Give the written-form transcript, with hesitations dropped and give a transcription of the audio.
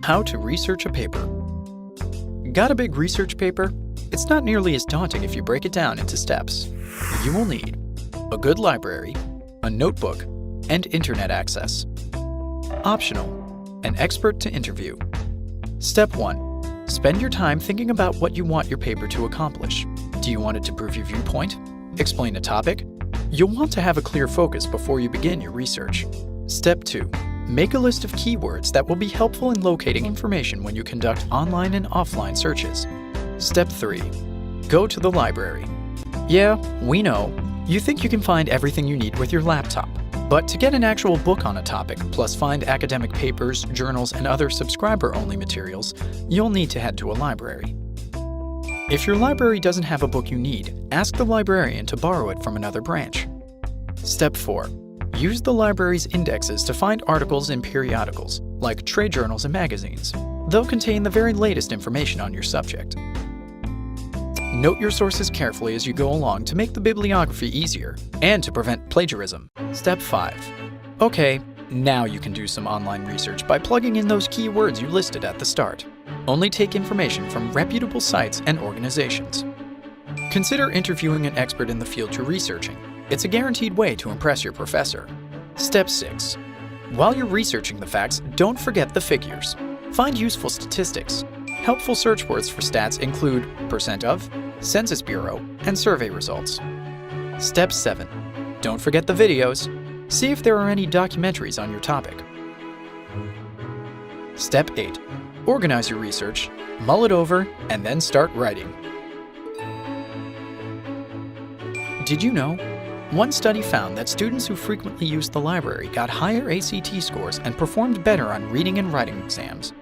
How to research a paper. Got a big research paper? It's not nearly as daunting if you break it down into steps. You will need a good library, a notebook, and internet access. Optional, an expert to interview. Step 1. Spend your time thinking about what you want your paper to accomplish. Do you want it to prove your viewpoint? Explain a topic? You'll want to have a clear focus before you begin your research. Step 2. Make a list of keywords that will be helpful in locating information when you conduct online and offline searches. Step 3. Go to the library. Yeah, we know. You think you can find everything you need with your laptop. But to get an actual book on a topic, plus find academic papers, journals, and other subscriber-only materials, you'll need to head to a library. If your library doesn't have a book you need, ask the librarian to borrow it from another branch. Step 4. Use the library's indexes to find articles in periodicals, like trade journals and magazines. They'll contain the very latest information on your subject. Note your sources carefully as you go along to make the bibliography easier and to prevent plagiarism. Step 5. Okay, now you can do some online research by plugging in those keywords you listed at the start. Only take information from reputable sites and organizations. Consider interviewing an expert in the field you're researching. It's a guaranteed way to impress your professor. Step 6. While you're researching the facts, don't forget the figures. Find useful statistics. Helpful search words for stats include percent of, Census Bureau, and survey results. Step 7. Don't forget the videos. See if there are any documentaries on your topic. Step 8. Organize your research, mull it over, and then start writing. Did you know? One study found that students who frequently used the library got higher ACT scores and performed better on reading and writing exams.